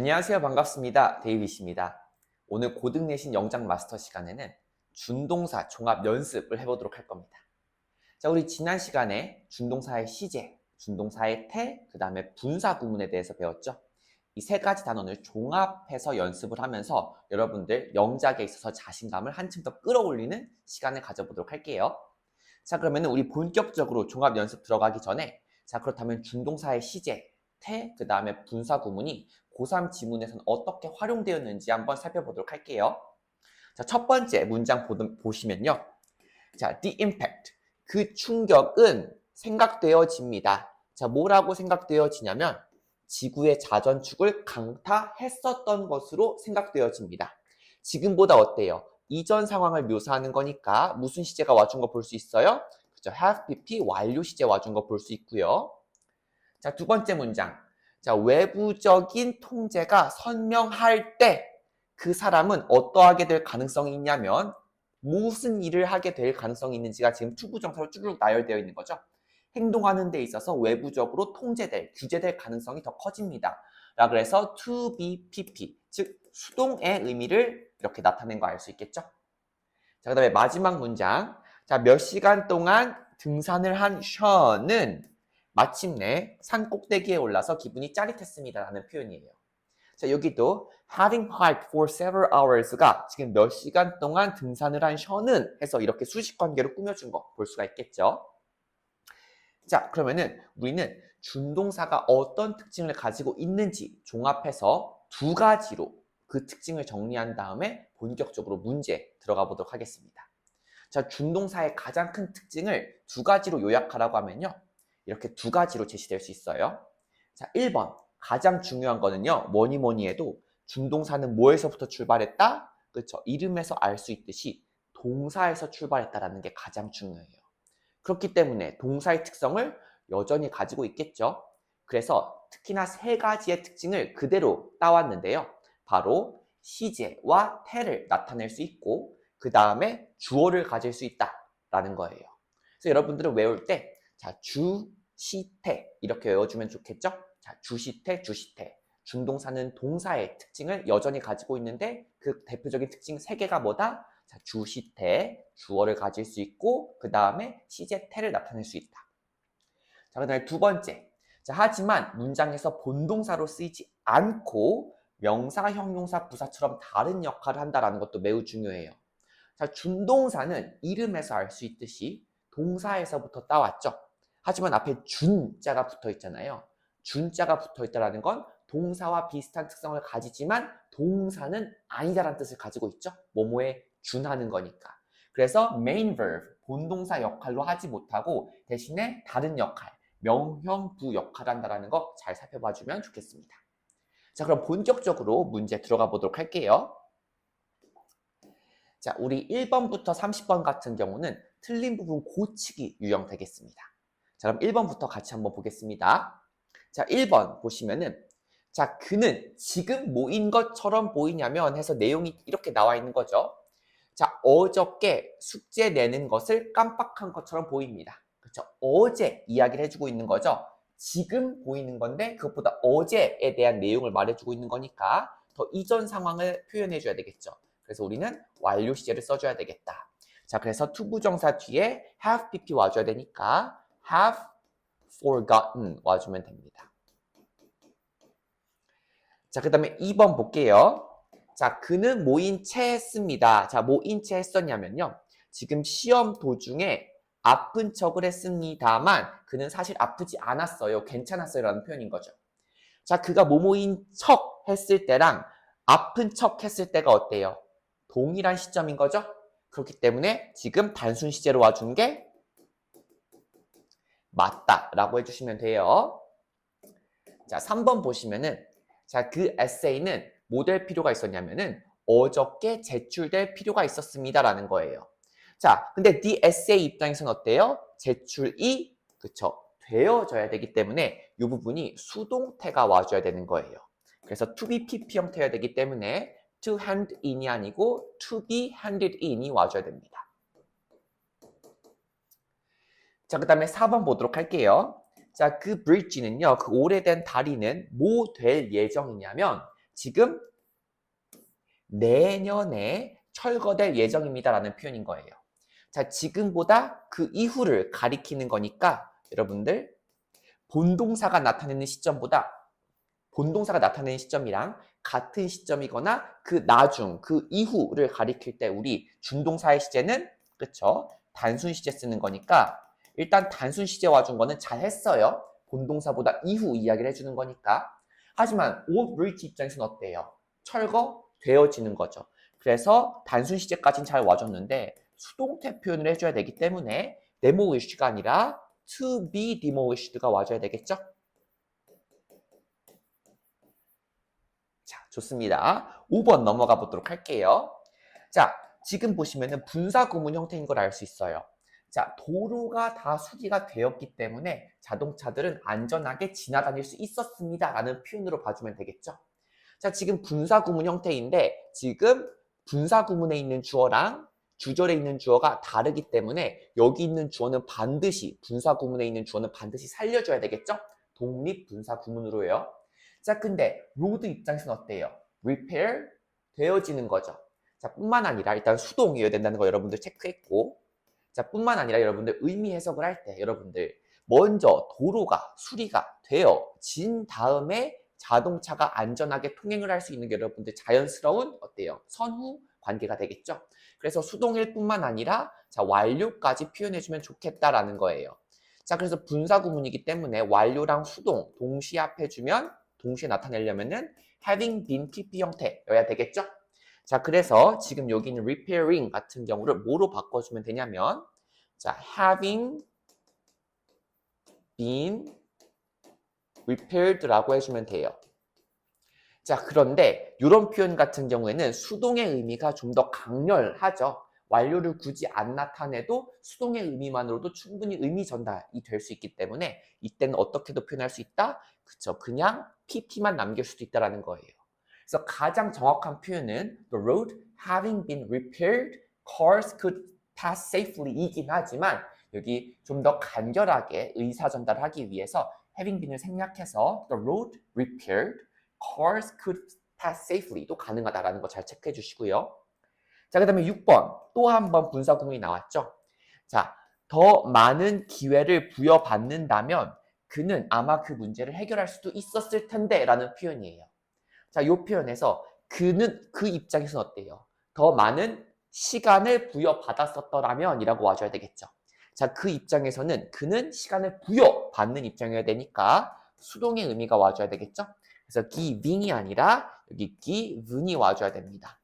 안녕하세요. 반갑습니다. 데이빗입니다. 오늘 고등내신 영작 마스터 시간에는 준동사 종합 연습을 해보도록 할 겁니다. 자, 우리 지난 시간에 준동사의 시제, 준동사의 태, 그 다음에 분사 구문에 대해서 배웠죠. 이 세 가지 단원을 종합해서 연습을 하면서 여러분들 영작에 있어서 자신감을 한층 더 끌어올리는 시간을 가져보도록 할게요. 자, 그러면 우리 본격적으로 종합 연습 들어가기 전에, 자, 그렇다면 준동사의 시제, 태, 그 다음에 분사 구문이 고3 지문에서는 어떻게 활용되었는지 한번 살펴보도록 할게요. 자, 첫 번째 문장 보시면요. 자, the impact. 그 충격은 생각되어집니다. 자, 뭐라고 생각되어지냐면 지구의 자전축을 강타했었던 것으로 생각되어집니다. 지금보다 어때요? 이전 상황을 묘사하는 거니까 무슨 시제가 와준 거 볼 수 있어요? 그죠? have pp 완료 시제 와준 거 볼 수 있고요. 자, 두 번째 문장. 자, 외부적인 통제가 선명할 때 그 사람은 어떠하게 될 가능성이 있냐면 무슨 일을 하게 될 가능성이 있는지가 지금 투부정사로 쭈르륵 나열되어 있는 거죠. 행동하는 데 있어서 외부적으로 통제될, 규제될 가능성이 더 커집니다. 라 그래서 to be pp, 즉 수동의 의미를 이렇게 나타낸 거 알 수 있겠죠. 자, 그 다음에 마지막 문장. 자, 몇 시간 동안 등산을 한 션은 마침내 산 꼭대기에 올라서 기분이 짜릿했습니다. 라는 표현이에요. 자, 여기도 having hiked for several hours가 지금 몇 시간 동안 등산을 한 션은 해서 이렇게 수식 관계로 꾸며준 거 볼 수가 있겠죠. 자, 그러면은 우리는 준동사가 어떤 특징을 가지고 있는지 종합해서 두 가지로 그 특징을 정리한 다음에 본격적으로 문제 들어가 보도록 하겠습니다. 자, 준동사의 가장 큰 특징을 두 가지로 요약하라고 하면요. 이렇게 두 가지로 제시될 수 있어요. 자, 1번. 가장 중요한 거는요. 뭐니 해도 준동사는 뭐에서부터 출발했다? 그렇죠. 이름에서 알 수 있듯이 동사에서 출발했다라는 게 가장 중요해요. 그렇기 때문에 동사의 특성을 여전히 가지고 있겠죠. 그래서 특히나 세 가지의 특징을 그대로 따왔는데요. 바로 시제와 태를 나타낼 수 있고 그 다음에 주어를 가질 수 있다라는 거예요. 그래서 여러분들은 외울 때 자, 주, 시, 태 이렇게 외워주면 좋겠죠. 자, 주시태, 주시태. 준동사는 동사의 특징을 여전히 가지고 있는데 그 대표적인 특징 세 개가 뭐다? 자, 주시태, 주어를 가질 수 있고 그 다음에 시제태를 나타낼 수 있다. 자, 그 다음에 두 번째. 자, 하지만 문장에서 본동사로 쓰이지 않고 명사, 형용사, 부사처럼 다른 역할을 한다는 것도 매우 중요해요. 자, 준동사는 이름에서 알 수 있듯이 동사에서부터 따왔죠. 하지만 앞에 준자가 붙어 있잖아요. 준자가 붙어 있다는 건 동사와 비슷한 특성을 가지지만 동사는 아니다라는 뜻을 가지고 있죠. 뭐뭐에 준하는 거니까. 그래서 main verb, 본동사 역할로 하지 못하고 대신에 다른 역할, 명형부 역할을 한다는 거 잘 살펴봐 주면 좋겠습니다. 자, 그럼 본격적으로 문제 들어가 보도록 할게요. 자, 우리 1번부터 30번 같은 경우는 틀린 부분 고치기 유형 되겠습니다. 자, 그럼 1번부터 같이 한번 보겠습니다. 자, 1번 보시면은 자, 그는 지금 모인 것처럼 보이냐면 해서 내용이 이렇게 나와 있는 거죠. 자, 어저께 숙제 내는 것을 깜빡한 것처럼 보입니다. 그렇죠? 어제 이야기를 해주고 있는 거죠. 지금 보이는 건데 그것보다 어제에 대한 내용을 말해주고 있는 거니까 더 이전 상황을 표현해줘야 되겠죠. 그래서 우리는 완료 시제를 써줘야 되겠다. 자, 그래서 투부정사 뒤에 have pp 와줘야 되니까 have forgotten 와주면 됩니다. 자, 그 다음에 2번 볼게요. 자, 그는 모인 채 했습니다. 자, 모인 채 했었냐면요. 지금 시험 도중에 아픈 척을 했습니다만 그는 사실 아프지 않았어요. 괜찮았어요. 라는 표현인 거죠. 자, 그가 모모인 척 했을 때랑 아픈 척 했을 때가 어때요? 동일한 시점인 거죠? 그렇기 때문에 지금 단순 시제로 와준 게 맞다라고 해주시면 돼요. 자, 3번 보시면은 자, 그 에세이는 뭐 될 필요가 있었냐면은 어저께 제출될 필요가 있었습니다라는 거예요. 자, 근데 the essay 입장에서는 어때요? 제출이 그쵸 되어져야 되기 때문에 이 부분이 수동태가 와줘야 되는 거예요. 그래서 to be pp 형태여야 되기 때문에 to hand in이 아니고 to be handed in이 와줘야 됩니다. 자, 그 다음에 4번 보도록 할게요. 자, 그 bridge는요, 그 오래된 다리는 뭐 될 예정이냐면 지금 내년에 철거될 예정입니다 라는 표현인 거예요. 자, 지금보다 그 이후를 가리키는 거니까 여러분들 본동사가 나타내는 시점이랑 같은 시점이거나 그 나중, 그 이후를 가리킬 때 우리 준동사의 시제는 그쵸? 단순 시제 쓰는 거니까 일단 단순 시제 와준 거는 잘 했어요. 본동사보다 이후 이야기를 해주는 거니까. 하지만 옷 reach 입장에서는 어때요? 철거되어지는 거죠. 그래서 단순 시제까지는 잘 와줬는데 수동태 표현을 해줘야 되기 때문에 demolished가 아니라 to be demolished가 와줘야 되겠죠? 자, 좋습니다. 5번 넘어가 보도록 할게요. 자, 지금 보시면은 분사구문 형태인 걸 알 수 있어요. 자, 도로가 다 수리가 되었기 때문에 자동차들은 안전하게 지나다닐 수 있었습니다 라는 표현으로 봐주면 되겠죠. 자, 지금 분사구문 형태인데 지금 분사구문에 있는 주어랑 주절에 있는 주어가 다르기 때문에 여기 있는 주어는 반드시 분사구문에 있는 주어는 반드시 살려줘야 되겠죠. 독립 분사구문으로요. 자, 근데 로드 입장에서는 어때요? repair 되어지는 거죠. 자, 뿐만 아니라 일단 수동이어야 된다는 거 여러분들 체크했고, 자, 뿐만 아니라 여러분들 의미 해석을 할 때 여러분들 먼저 도로가 수리가 되어진 다음에 자동차가 안전하게 통행을 할 수 있는 게 여러분들 자연스러운 어때요? 선후 관계가 되겠죠. 그래서 수동일 뿐만 아니라 자, 완료까지 표현해주면 좋겠다라는 거예요. 자, 그래서 분사구문이기 때문에 완료랑 수동 동시에 합해주면 동시에 나타내려면은 having been PP 형태여야 되겠죠? 자, 그래서 지금 여기 있는 repairing 같은 경우를 뭐로 바꿔주면 되냐면 자, having been repaired라고 해주면 돼요. 자, 그런데 이런 표현 같은 경우에는 수동의 의미가 좀 더 강렬하죠. 완료를 굳이 안 나타내도 수동의 의미만으로도 충분히 의미 전달이 될 수 있기 때문에 이때는 어떻게도 표현할 수 있다? 그쵸, 그냥 pp만 남길 수도 있다는 거예요. 그래서 가장 정확한 표현은 the road having been repaired, cars could pass safely 이긴 하지만 여기 좀 더 간결하게 의사 전달하기 위해서 having been을 생략해서 the road repaired, cars could pass safely도 가능하다라는 거 잘 체크해 주시고요. 자, 그 다음에 6번 또 한 번 분사구문이 나왔죠. 자, 더 많은 기회를 부여받는다면 그는 아마 그 문제를 해결할 수도 있었을 텐데 라는 표현이에요. 자, 이 표현에서 그는 그 입장에서는 어때요? 더 많은 시간을 부여받았었더라면 이라고 와줘야 되겠죠. 자, 그 입장에서는 그는 시간을 부여받는 입장이어야 되니까 수동의 의미가 와줘야 되겠죠. 그래서 giving이 아니라 여기 given이 와줘야 됩니다.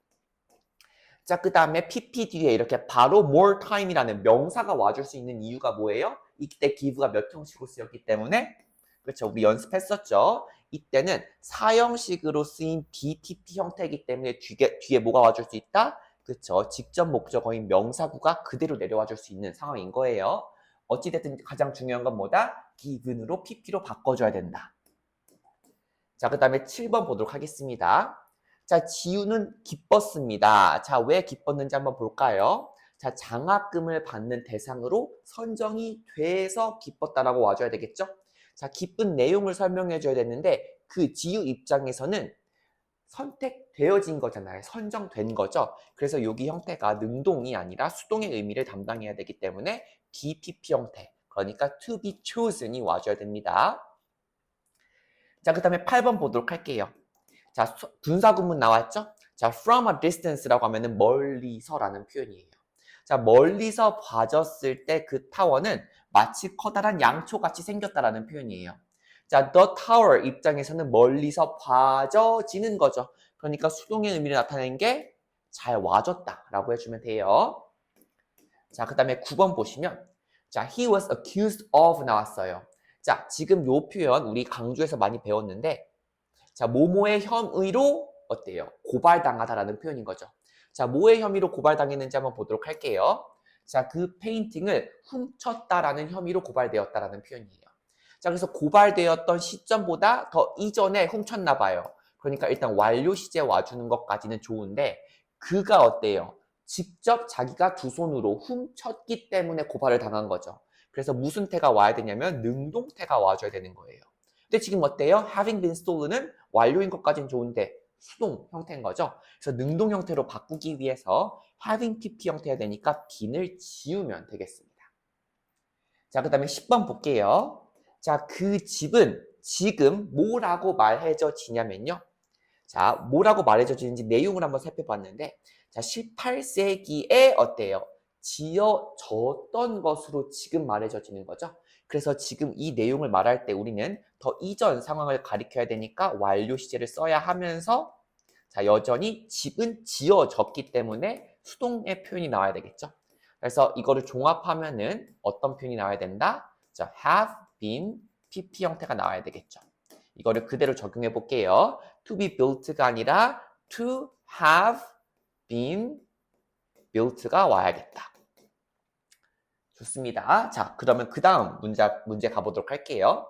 자, 그 다음에 pp 뒤에 이렇게 바로 more time이라는 명사가 와줄 수 있는 이유가 뭐예요? 이때 give가 몇 형식으로 쓰였기 때문에 그렇죠. 우리 연습했었죠. 이때는 사형식으로 쓰인 BTP 형태이기 때문에 뒤에 뭐가 와줄 수 있다? 그렇죠. 직접 목적어인 명사구가 그대로 내려와 줄 수 있는 상황인 거예요. 어찌됐든 가장 중요한 건 뭐다? given으로 pp로 바꿔줘야 된다. 자, 그 다음에 7번 보도록 하겠습니다. 자, 지우는 기뻤습니다. 자, 왜 기뻤는지 한번 볼까요? 자, 장학금을 받는 대상으로 선정이 돼서 기뻤다라고 와줘야 되겠죠? 자, 기쁜 내용을 설명해 줘야 되는데 그 지우 입장에서는 선택되어진 거잖아요. 선정된 거죠. 그래서 여기 형태가 능동이 아니라 수동의 의미를 담당해야 되기 때문에 BPP 형태, 그러니까 to be chosen이 와줘야 됩니다. 자, 그 다음에 8번 보도록 할게요. 자, 분사구문 나왔죠? 자, from a distance라고 하면은 멀리서라는 표현이에요. 자, 멀리서 봐줬을 때 그 타워는 마치 커다란 양초같이 생겼다라는 표현이에요. 자, the tower 입장에서는 멀리서 봐져지는 거죠. 그러니까 수동의 의미를 나타내는 게 잘 와줬다라고 해주면 돼요. 자, 그 다음에 9번 보시면 자, he was accused of 나왔어요. 자, 지금 요 표현 우리 강조에서 많이 배웠는데 자, 뭐뭐의 혐의로 어때요? 고발당하다라는 표현인 거죠. 자, 뭐의 혐의로 고발당했는지 한번 보도록 할게요. 자, 그 페인팅을 훔쳤다라는 혐의로 고발되었다라는 표현이에요. 자, 그래서 고발되었던 시점보다 더 이전에 훔쳤나 봐요. 그러니까 일단 완료 시제 와주는 것까지는 좋은데 그가 어때요? 직접 자기가 두 손으로 훔쳤기 때문에 고발을 당한 거죠. 그래서 무슨 태가 와야 되냐면 능동태가 와줘야 되는 거예요. 근데 지금 어때요? having been stolen은 완료인 것까지는 좋은데 수동 형태인 거죠. 그래서 능동 형태로 바꾸기 위해서 having pp 형태가 되니까 bean을 지우면 되겠습니다. 자, 그 다음에 10번 볼게요. 자, 그 집은 지금 뭐라고 말해져지냐면요. 자, 뭐라고 말해져지는지 내용을 한번 살펴봤는데, 자, 18세기에 어때요? 지어졌던 것으로 지금 말해져지는 거죠. 그래서 지금 이 내용을 말할 때 우리는 더 이전 상황을 가리켜야 되니까 완료 시제를 써야 하면서, 자, 여전히 집은 지어졌기 때문에 수동의 표현이 나와야 되겠죠. 그래서 이거를 종합하면은 어떤 표현이 나와야 된다? 자, have been pp 형태가 나와야 되겠죠. 이거를 그대로 적용해 볼게요. to be built가 아니라 to have been built가 와야겠다. 좋습니다. 자, 그러면 그 다음 문제 가보도록 할게요.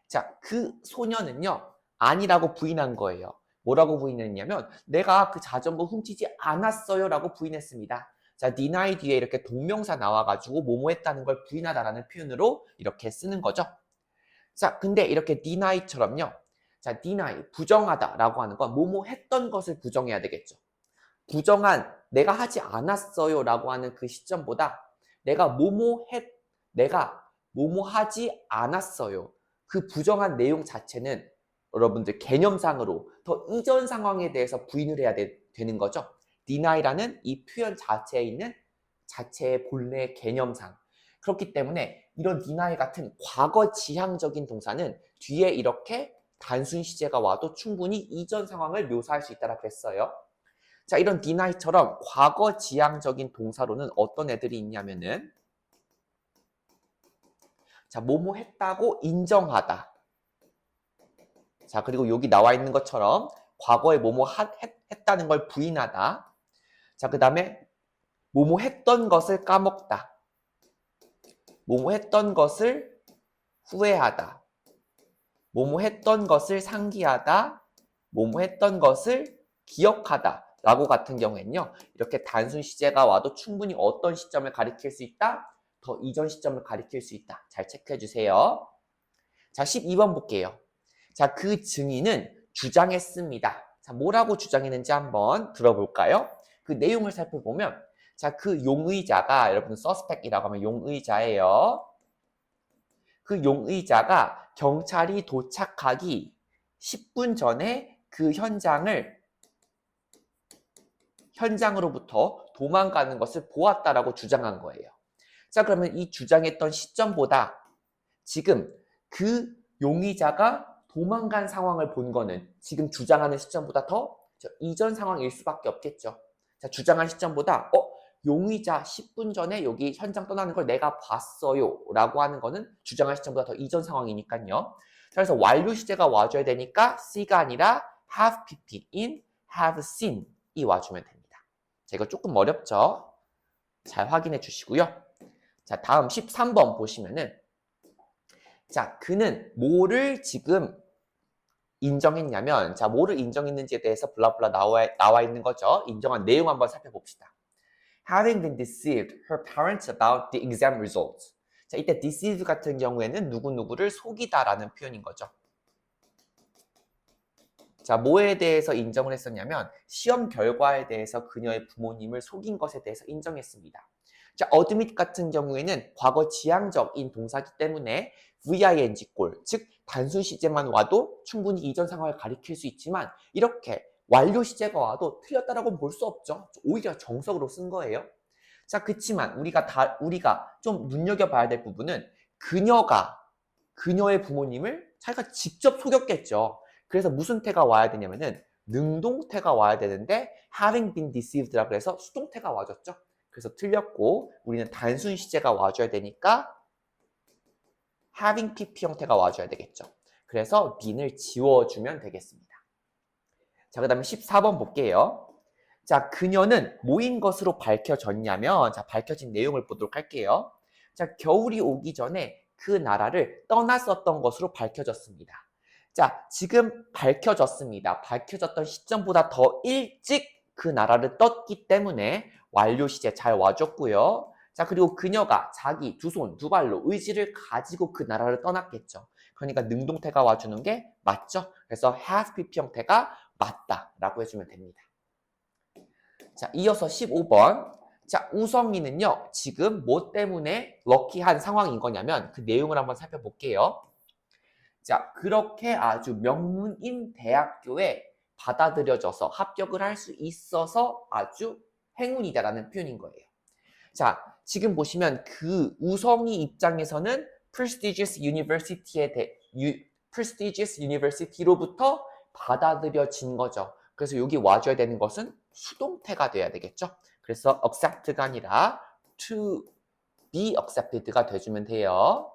자, 그 소녀는요, 아니라고 부인한 거예요. 뭐라고 부인했냐면, 내가 그 자전거 훔치지 않았어요 라고 부인했습니다. 자, deny 뒤에 이렇게 동명사 나와가지고 뭐뭐 했다는 걸 부인하다라는 표현으로 이렇게 쓰는 거죠. 자, 근데 이렇게 deny처럼요. 자, deny, 부정하다라고 하는 건 뭐뭐 했던 것을 부정해야 되겠죠. 부정한, 내가 하지 않았어요 라고 하는 그 시점보다 내가 뭐뭐 하지 않았어요. 그 부정한 내용 자체는 여러분들 개념상으로 더 이전 상황에 대해서 부인을 해야 되는 거죠. deny라는 이 표현 자체에 있는 자체의 본래 개념상. 그렇기 때문에 이런 deny 같은 과거 지향적인 동사는 뒤에 이렇게 단순 시제가 와도 충분히 이전 상황을 묘사할 수 있다고 했어요. 자, 이런 deny처럼 과거 지향적인 동사로는 어떤 애들이 있냐면은, 자, 뭐뭐 했다고 인정하다. 자, 그리고 여기 나와 있는 것처럼 과거에 뭐뭐 했다는 걸 부인하다. 자, 그 다음에 뭐뭐 했던 것을 까먹다. 뭐뭐 했던 것을 후회하다. 뭐뭐 했던 것을 상기하다. 뭐뭐 했던 것을 기억하다. 라고 같은 경우에는요, 이렇게 단순 시제가 와도 충분히 어떤 시점을 가리킬 수 있다? 더 이전 시점을 가리킬 수 있다. 잘 체크해 주세요. 자, 12번 볼게요. 자, 그 증인은 주장했습니다. 자, 뭐라고 주장했는지 한번 들어볼까요? 그 내용을 살펴보면, 자, 그 용의자가, 여러분 suspect이라고 하면 용의자예요. 그 용의자가 경찰이 도착하기 10분 전에 그 현장으로부터 도망가는 것을 보았다라고 주장한 거예요. 자, 그러면 이 주장했던 시점보다 지금 그 용의자가 도망간 상황을 본 거는 지금 주장하는 시점보다 더 이전 상황일 수밖에 없겠죠. 자, 주장한 시점보다 용의자 10분 전에 여기 현장 떠나는 걸 내가 봤어요 라고 하는 거는 주장한 시점보다 더 이전 상황이니까요. 자, 그래서 완료 시제가 와줘야 되니까 C가 아니라 have pp in have seen 이 와주면 됩니다. 자, 이거 조금 어렵죠? 잘 확인해 주시고요. 자, 다음 13번 보시면은, 자, 그는 뭐를 지금 인정했냐면, 자, 뭐를 인정했는지에 대해서 블라블라 나와 있는 거죠. 인정한 내용 한번 살펴봅시다. Having been deceived her parents about the exam results. 자, 이때 deceive 같은 경우에는 누구누구를 속이다라는 표현인 거죠. 자, 뭐에 대해서 인정을 했었냐면 시험 결과에 대해서 그녀의 부모님을 속인 것에 대해서 인정했습니다. 자, admit 같은 경우에는 과거 지향적인 동사기 때문에 VING 꼴, 즉 단순 시제만 와도 충분히 이전 상황을 가리킬 수 있지만 이렇게 완료 시제가 와도 틀렸다라고는 볼 수 없죠. 오히려 정석으로 쓴 거예요. 자, 그치만 우리가 좀 눈여겨봐야 될 부분은 그녀의 부모님을 자기가 직접 속였겠죠. 그래서 무슨 태가 와야 되냐면은 능동태가 와야 되는데 having been deceived라고 해서 수동태가 와줬죠. 그래서 틀렸고 우리는 단순 시제가 와줘야 되니까 having pp 형태가 와줘야 되겠죠. 그래서 bean을 지워주면 되겠습니다. 자, 그 다음에 14번 볼게요. 자, 그녀는 뭐인 것으로 밝혀졌냐면, 자, 밝혀진 내용을 보도록 할게요. 자, 겨울이 오기 전에 그 나라를 떠났었던 것으로 밝혀졌습니다. 자, 지금 밝혀졌습니다. 밝혀졌던 시점보다 더 일찍 그 나라를 떴기 때문에 완료 시제 잘 와줬고요. 자, 그리고 그녀가 자기 두 손, 두 발로 의지를 가지고 그 나라를 떠났겠죠. 그러니까 능동태가 와주는 게 맞죠? 그래서 have pp 형태가 맞다라고 해주면 됩니다. 자, 이어서 15번. 자, 우성이는요, 지금 뭐 때문에 럭키한 상황인 거냐면 그 내용을 한번 살펴볼게요. 자, 그렇게 아주 명문인 대학교에 받아들여져서 합격을 할 수 있어서 아주 행운이다라는 표현인 거예요. 자, 지금 보시면 그 우성이 입장에서는 prestigious university로부터 받아들여진 거죠. 그래서 여기 와줘야 되는 것은 수동태가 돼야 되겠죠. 그래서 accept가 아니라 to be accepted가 돼주면 돼요.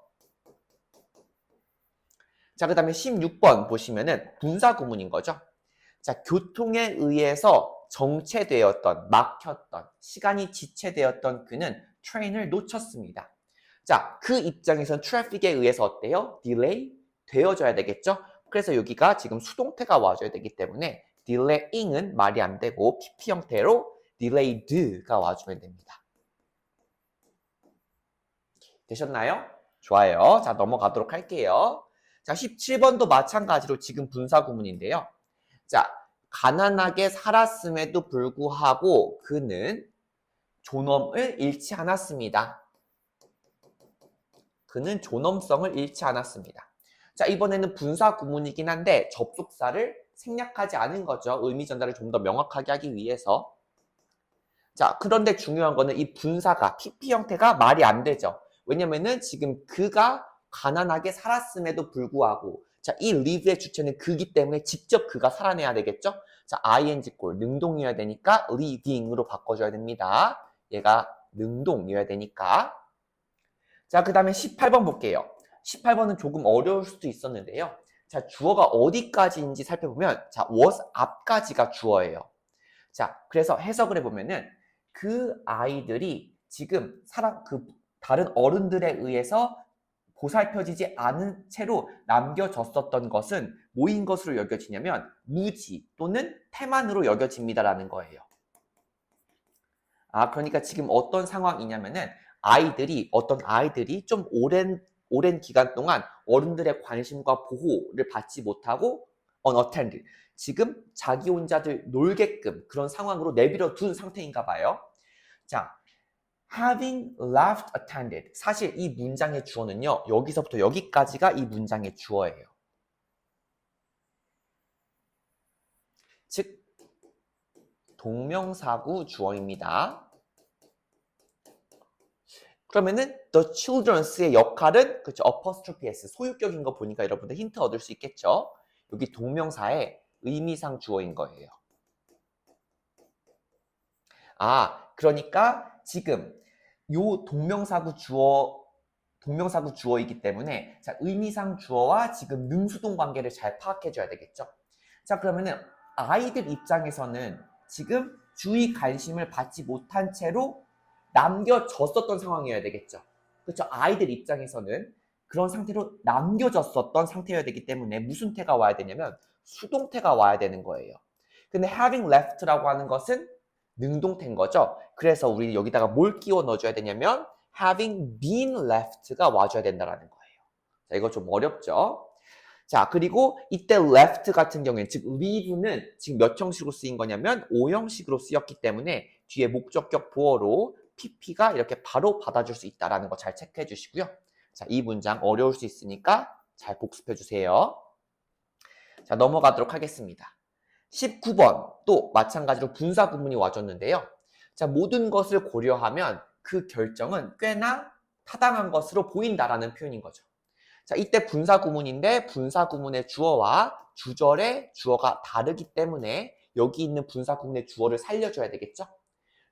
자, 그 다음에 16번 보시면은 분사구문인 거죠. 자, 교통에 의해서 정체되었던, 막혔던, 시간이 지체되었던 그는 트레인을 놓쳤습니다. 자, 그 입장에선 트래픽에 의해서 어때요? 딜레이 되어져야 되겠죠? 그래서 여기가 지금 수동태가 와줘야 되기 때문에 delaying은 말이 안 되고 PP 형태로 delayed가 와주면 됩니다. 되셨나요? 좋아요. 자, 넘어가도록 할게요. 자, 17번도 마찬가지로 지금 분사구문인데요. 자, 가난하게 살았음에도 불구하고 그는 존엄을 잃지 않았습니다. 그는 존엄성을 잃지 않았습니다. 자, 이번에는 분사구문이긴 한데 접속사를 생략하지 않은 거죠. 의미 전달을 좀 더 명확하게 하기 위해서. 자, 그런데 중요한 거는 이 분사가 PP 형태가 말이 안 되죠. 왜냐면은 지금 그가 가난하게 살았음에도 불구하고 자, 이 live의 주체는 그기 때문에 직접 그가 살아내야 되겠죠? 자, ing골 능동이어야 되니까 living으로 바꿔줘야 됩니다. 얘가 능동이어야 되니까. 자, 그 다음에 18번 볼게요. 18번은 조금 어려울 수도 있었는데요. 자, 주어가 어디까지인지 살펴보면 자, was 앞까지가 주어예요. 자, 그래서 해석을 해보면은 그 아이들이 지금 다른 어른들에 의해서 보살펴지지 않은 채로 남겨졌었던 것은 뭐인 것으로 여겨지냐면 무지 또는 태만으로 여겨집니다라는 거예요. 아, 그러니까 지금 어떤 상황이냐면은 어떤 아이들이 좀 오랜 기간 동안 어른들의 관심과 보호를 받지 못하고 unattended. 지금 자기 혼자들 놀게끔 그런 상황으로 내버려 둔 상태인가 봐요. 자, having left attended. 사실 이 문장의 주어는요. 여기서부터 여기까지가 이 문장의 주어예요. 즉 동명사구 주어입니다. 그러면은 the children's의 역할은 그렇죠. apostrophe s 소유격인 거 보니까 여러분들 힌트 얻을 수 있겠죠. 여기 동명사의 의미상 주어인 거예요. 아, 그러니까 지금 요 동명사구 주어이기 때문에 자, 의미상 주어와 지금 능수동 관계를 잘 파악해 줘야 되겠죠. 자, 그러면은 아이들 입장에서는 지금 주의 관심을 받지 못한 채로 남겨졌었던 상황이어야 되겠죠. 그렇죠. 아이들 입장에서는 그런 상태로 남겨졌었던 상태여야 되기 때문에 무슨 태가 와야 되냐면 수동태가 와야 되는 거예요. 근데 having left라고 하는 것은 능동태인 거죠. 그래서 우리는 여기다가 뭘 끼워 넣어줘야 되냐면 having been left가 와줘야 된다는 거예요. 자, 이거 좀 어렵죠? 자, 그리고 이때 left 같은 경우에는 즉 leave는 지금 몇 형식으로 쓰인 거냐면 5형식으로 쓰였기 때문에 뒤에 목적격 보어로 pp가 이렇게 바로 받아줄 수 있다는 거 잘 체크해 주시고요. 자, 이 문장 어려울 수 있으니까 잘 복습해 주세요. 자, 넘어가도록 하겠습니다. 19번 또 마찬가지로 분사 구문이 와줬는데요. 자, 모든 것을 고려하면 그 결정은 꽤나 타당한 것으로 보인다라는 표현인 거죠. 자, 이때 분사 구문인데 분사 구문의 주어와 주절의 주어가 다르기 때문에 여기 있는 분사 구문의 주어를 살려줘야 되겠죠.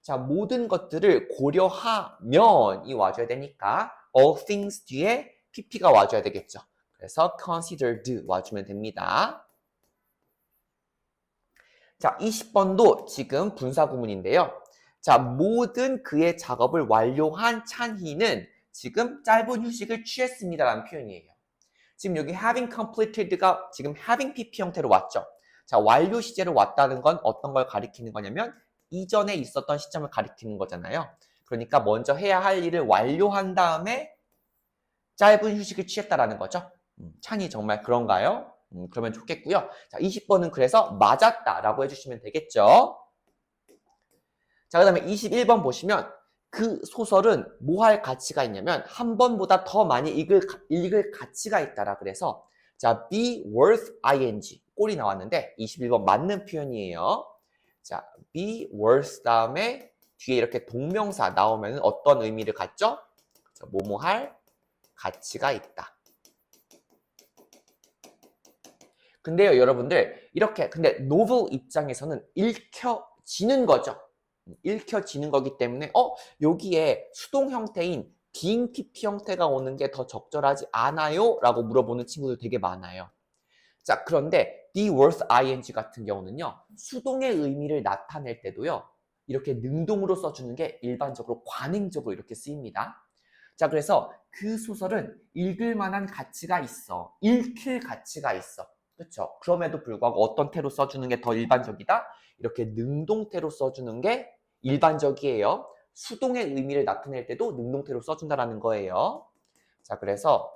자, 모든 것들을 고려하면이 와줘야 되니까 all things 뒤에 pp가 와줘야 되겠죠. 그래서 considered 와주면 됩니다. 자, 20번도 지금 분사 구문인데요. 자, 모든 그의 작업을 완료한 찬희는 지금 짧은 휴식을 취했습니다라는 표현이에요. 지금 여기 having completed가 지금 having pp 형태로 왔죠. 자, 완료 시제로 왔다는 건 어떤 걸 가리키는 거냐면 이전에 있었던 시점을 가리키는 거잖아요. 그러니까 먼저 해야 할 일을 완료한 다음에 짧은 휴식을 취했다라는 거죠. 찬이 정말 그런가요? 그러면 좋겠고요. 자, 20번은 그래서 맞았다라고 해주시면 되겠죠. 자, 그 다음에 21번 보시면 그 소설은 뭐 할 가치가 있냐면 한 번보다 더 많이 읽을 가치가 있다라 그래서 자, be worth ing 꼴이 나왔는데 21번 맞는 표현이에요. 자, be worth 다음에 뒤에 이렇게 동명사 나오면 어떤 의미를 갖죠? 뭐뭐 할 가치가 있다. 근데요, 여러분들 이렇게 근데 노벨 입장에서는 읽혀지는 거죠. 읽혀지는 거기 때문에 여기에 수동 형태인 being PP 형태가 오는 게 더 적절하지 않아요? 라고 물어보는 친구들 되게 많아요. 자, 그런데 be worth ing 같은 경우는요. 수동의 의미를 나타낼 때도요. 이렇게 능동으로 써주는 게 일반적으로 관행적으로 이렇게 쓰입니다. 자, 그래서 그 소설은 읽을 만한 가치가 있어. 읽힐 가치가 있어. 그렇죠? 그럼에도 불구하고 어떤 태로 써주는 게 더 일반적이다? 이렇게 능동태로 써주는 게 일반적이에요. 수동의 의미를 나타낼 때도 능동태로 써준다라는 거예요. 자, 그래서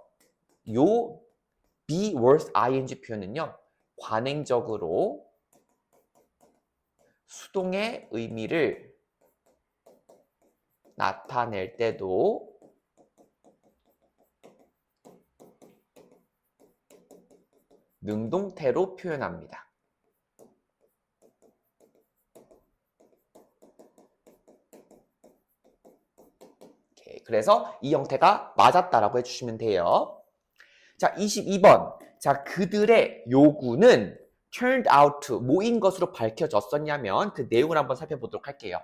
요 be worth ing 표현은요. 관행적으로 수동의 의미를 나타낼 때도 능동태로 표현합니다. 그래서 이 형태가 맞았다라고 해주시면 돼요. 자, 22번. 자, 그들의 요구는 turned out to 뭐인 것으로 밝혀졌었냐면 그 내용을 한번 살펴보도록 할게요.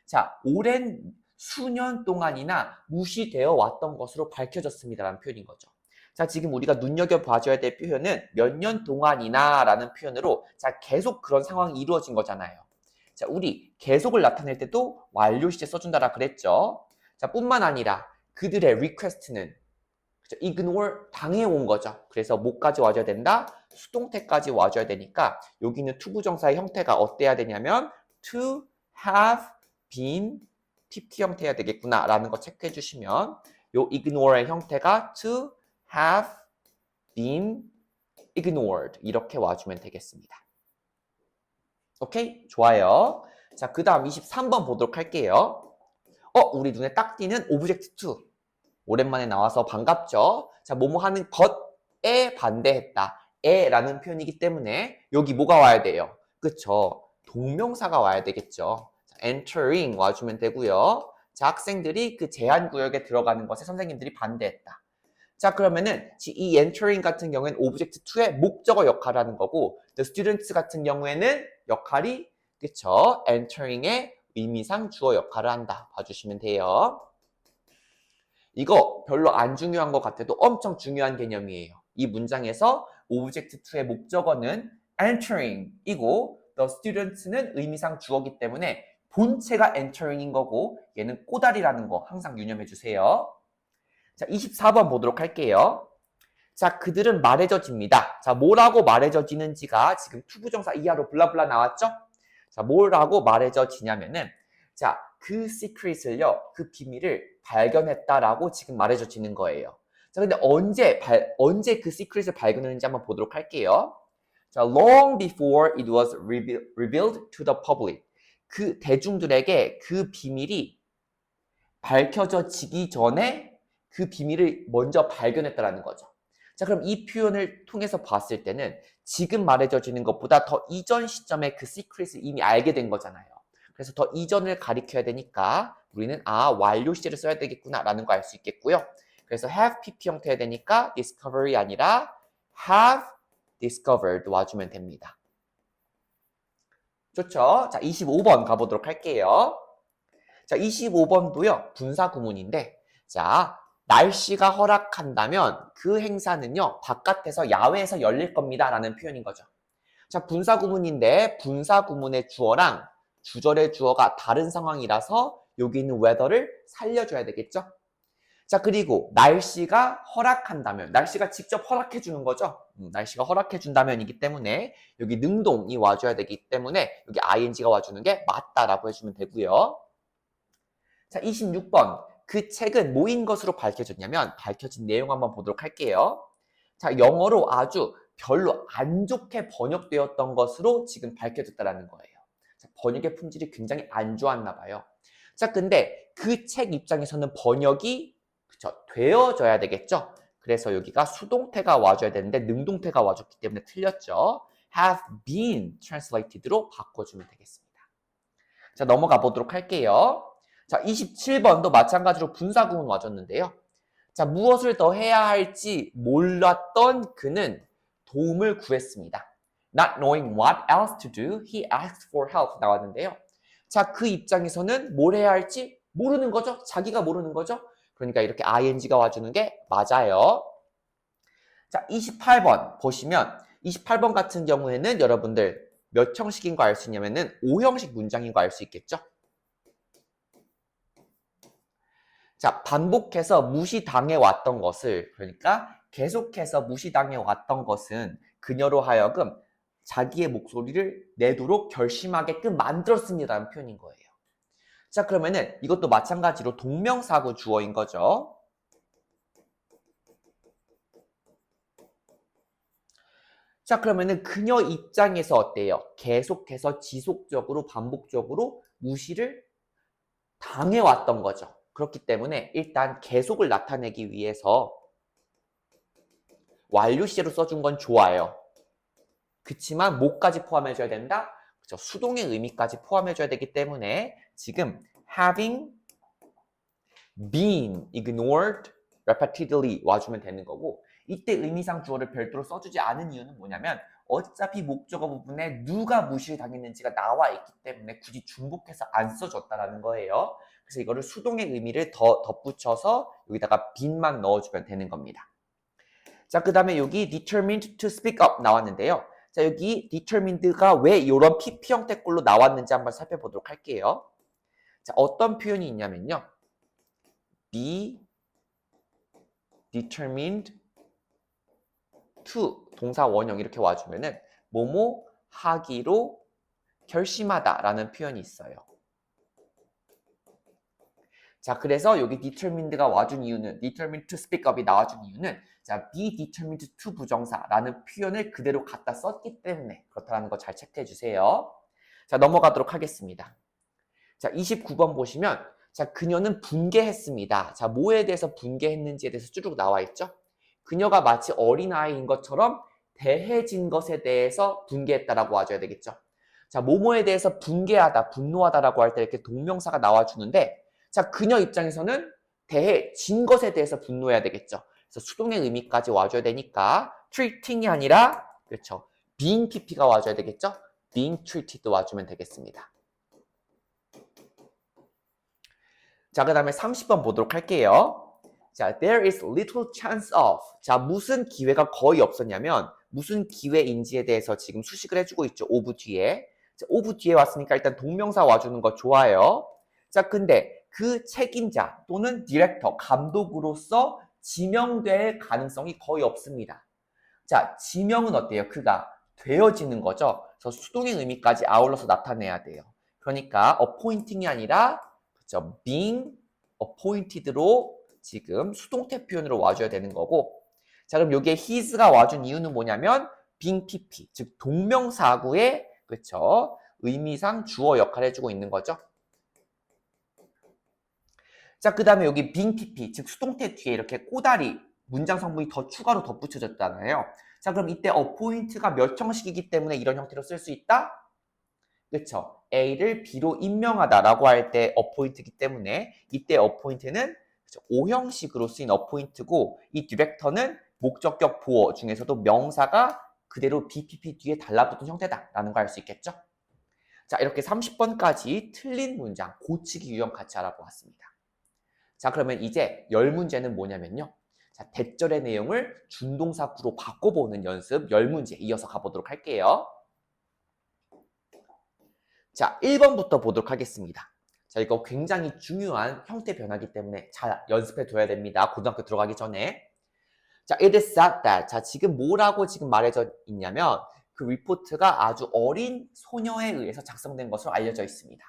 자, 오랜 수년 동안이나 무시되어 왔던 것으로 밝혀졌습니다라는 표현인 거죠. 자, 지금 우리가 눈여겨봐줘야 될 표현은 몇 년 동안이나 라는 표현으로 자, 계속 그런 상황이 이루어진 거잖아요. 자, 우리 계속을 나타낼 때도 완료 시제 써준다라 그랬죠. 자, 뿐만 아니라 그들의 request는 ignore 당해온 거죠. 그래서 뭐까지 와줘야 된다? 수동태까지 와줘야 되니까 여기는 투부정사의 형태가 어때야 되냐면 to have been TT 형태여야 되겠구나 라는 거 체크해 주시면 요 ignore의 형태가 to have been ignored 이렇게 와주면 되겠습니다. 오케이? 좋아요. 자, 그 다음 23번 보도록 할게요. 우리 눈에 딱 띄는 object to 오랜만에 나와서 반갑죠? 자, 뭐뭐 하는 것에 반대했다. 에라는 표현이기 때문에 여기 뭐가 와야 돼요? 그쵸? 동명사가 와야 되겠죠. 자, entering 와주면 되고요. 자, 학생들이 그 제한 구역에 들어가는 것에 선생님들이 반대했다. 자, 그러면은 이 entering 같은 경우에는 object to의 목적어 역할을 하는 거고 the students 같은 경우에는 역할이 그쵸? entering의 의미상 주어 역할을 한다. 봐주시면 돼요. 이거 별로 안 중요한 것 같아도 엄청 중요한 개념이에요. 이 문장에서 object2의 목적어는 entering이고 the students는 의미상 주어기 때문에 본체가 entering인 거고 얘는 꼬다리라는 거 항상 유념해 주세요. 자, 24번 보도록 할게요. 자, 그들은 말해져집니다. 자, 뭐라고 말해져지는지가 지금 투부정사 이하로 블라블라 나왔죠? 자, 뭐라고 말해져지냐면은 자, 그 시크릿을요, 그 비밀을 발견했다라고 지금 말해져지는 거예요. 자, 근데 언제 그 시크릿을 발견했는지 한번 보도록 할게요. 자, long before it was revealed to the public. 그 대중들에게 그 비밀이 밝혀져지기 전에 그 비밀을 먼저 발견했다라는 거죠. 자, 그럼 이 표현을 통해서 봤을 때는 지금 말해져지는 것보다 더 이전 시점에 그 시크릿을 이미 알게 된 거잖아요. 그래서 더 이전을 가리켜야 되니까 우리는 완료 시제를 써야 되겠구나 라는 거 알 수 있겠고요. 그래서 have pp 형태가 되니까 discovery 아니라 have discovered 와주면 됩니다. 좋죠? 자, 25번 가보도록 할게요. 자, 25번도요, 분사 구문인데, 자, 날씨가 허락한다면 그 행사는요, 바깥에서 야외에서 열릴 겁니다. 라는 표현인 거죠. 자, 분사 구문인데, 분사 구문의 주어랑 주절의 주어가 다른 상황이라서 여기 있는 weather를 살려줘야 되겠죠? 자, 그리고 날씨가 허락한다면, 날씨가 직접 허락해 주는 거죠. 날씨가 허락해 준다면이기 때문에 여기 능동이 와줘야 되기 때문에 여기 ing가 와주는 게 맞다라고 해주면 되고요. 자, 26번. 그 책은 뭐인 것으로 밝혀졌냐면 밝혀진 내용 한번 보도록 할게요. 자, 영어로 아주 별로 안 좋게 번역되었던 것으로 지금 밝혀졌다라는 거예요. 자, 번역의 품질이 굉장히 안 좋았나 봐요. 자, 근데 그 책 입장에서는 번역이 그쵸, 되어져야 되겠죠? 그래서 여기가 수동태가 와줘야 되는데 능동태가 와줬기 때문에 틀렸죠. have been translated로 바꿔주면 되겠습니다. 자, 넘어가 보도록 할게요. 자, 27번도 마찬가지로 분사구문 와줬는데요. 자, 무엇을 더 해야 할지 몰랐던 그는 도움을 구했습니다. Not knowing what else to do, he asked for help 나왔는데요. 자, 그 입장에서는 뭘 해야 할지 모르는 거죠. 자기가 모르는 거죠. 그러니까 이렇게 ing가 와주는 게 맞아요. 자, 28번 보시면 28번 같은 경우에는 여러분들 몇 형식인 거 알 수 있냐면은 5형식 문장인 거 알 수 있겠죠? 자, 반복해서 무시당해 왔던 것을, 그러니까 계속해서 무시당해 왔던 것은 그녀로 하여금 자기의 목소리를 내도록 결심하게끔 만들었습니다라는 표현인 거예요. 자, 그러면은 이것도 마찬가지로 동명사구 주어인 거죠. 자, 그러면은 그녀 입장에서 어때요? 계속해서 지속적으로 반복적으로 무시를 당해왔던 거죠. 그렇기 때문에 일단 계속을 나타내기 위해서 완료 시제로 써준 건 좋아요. 그치만 뭐까지 포함해줘야 된다? 그렇죠. 수동의 의미까지 포함해줘야 되기 때문에 지금 having been ignored repeatedly 와주면 되는 거고, 이때 의미상 주어를 별도로 써주지 않은 이유는 뭐냐면 어차피 목적어 부분에 누가 무시를 당했는지가 나와 있기 때문에 굳이 중복해서 안 써줬다라는 거예요. 그래서 이거를 수동의 의미를 더 덧붙여서 여기다가 bean만 넣어주면 되는 겁니다. 자, 그 다음에 여기 determined to speak up 나왔는데요. 자, 여기 determined가 왜 이런 PP 형태꼴로 나왔는지 한번 살펴보도록 할게요. 자, 어떤 표현이 있냐면요. be determined to 동사 원형 이렇게 와주면은 뭐뭐 하기로 결심하다라는 표현이 있어요. 자, 그래서 여기 determined가 와준 이유는 determined to speak up이 나와준 이유는 자, be determined to 부정사라는 표현을 그대로 갖다 썼기 때문에 그렇다는 거 잘 체크해 주세요. 자, 넘어가도록 하겠습니다. 자, 29번 보시면 자, 그녀는 분개했습니다. 자, 뭐에 대해서 분개했는지에 대해서 쭉 나와 있죠? 그녀가 마치 어린아이인 것처럼 대해진 것에 대해서 분개했다라고 와줘야 되겠죠. 자, 뭐뭐에 대해서 분개하다, 분노하다라고 할 때 이렇게 동명사가 나와주는데 자, 그녀 입장에서는 대해진 것에 대해서 분노해야 되겠죠. 그래서 수동의 의미까지 와줘야 되니까 treating이 아니라 그렇죠. being pp가 와줘야 되겠죠. being treated 와주면 되겠습니다. 자, 그 다음에 30번 보도록 할게요. 자, there is little chance of. 자, 무슨 기회가 거의 없었냐면 무슨 기회인지에 대해서 지금 수식을 해주고 있죠. of 뒤에. 자, of 뒤에 왔으니까 일단 동명사 와주는 거 좋아요. 자, 근데 그 책임자 또는 디렉터, 감독으로서 지명될 가능성이 거의 없습니다. 자, 지명은 어때요? 그가 되어지는 거죠. 그래서 수동의 의미까지 아울러서 나타내야 돼요. 그러니까 appointing이 아니라 그렇죠? being appointed로 지금 수동태 표현으로 와줘야 되는 거고, 자, 그럼 여기에 his가 와준 이유는 뭐냐면 being pp, 즉 동명사구의 그렇죠? 의미상 주어 역할을 해주고 있는 거죠. 자, 그 다음에 여기 being pp, 즉 수동태 뒤에 이렇게 꼬다리 문장 성분이 더 추가로 덧붙여졌잖아요. 자, 그럼 이때 appoint가 몇 형식이기 때문에 이런 형태로 쓸 수 있다? 그렇죠. A를 B로 임명하다라고 할 때 appoint이기 때문에 이때 appoint는 5형식으로 쓰인 appoint고 이 디렉터는 목적격 보어 중에서도 명사가 그대로 BPP 뒤에 달라붙은 형태다라는 걸 알 수 있겠죠. 자, 이렇게 30번까지 틀린 문장 고치기 유형 같이 알아보았습니다. 자, 그러면 이제 10문제는 뭐냐면요. 자, 대절의 내용을 준동사구로 바꿔보는 연습 10문제 이어서 가보도록 할게요. 자, 1번부터 보도록 하겠습니다. 자, 이거 굉장히 중요한 형태 변화이기 때문에 잘 연습해 둬야 됩니다. 고등학교 들어가기 전에. 자, it is said that. 자, 지금 뭐라고 지금 말해져 있냐면 그 리포트가 아주 어린 소녀에 의해서 작성된 것으로 알려져 있습니다.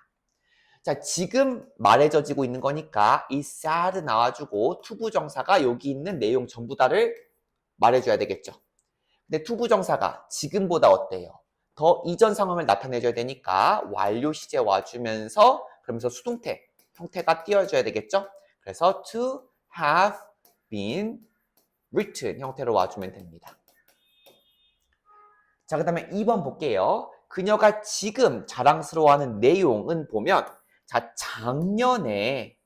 자, 지금 말해져지고 있는 거니까 이 sad 나와주고 투부정사가 여기 있는 내용 전부 다를 말해줘야 되겠죠. 근데 투부정사가 지금보다 어때요? 더 이전 상황을 나타내줘야 되니까 완료 시제 와주면서 그러면서 수동태 형태가 띄어져야 되겠죠? 그래서 to have been written 형태로 와주면 됩니다. 자, 그 다음에 2번 볼게요. 그녀가 지금 자랑스러워하는 내용은 보면 자, 작년에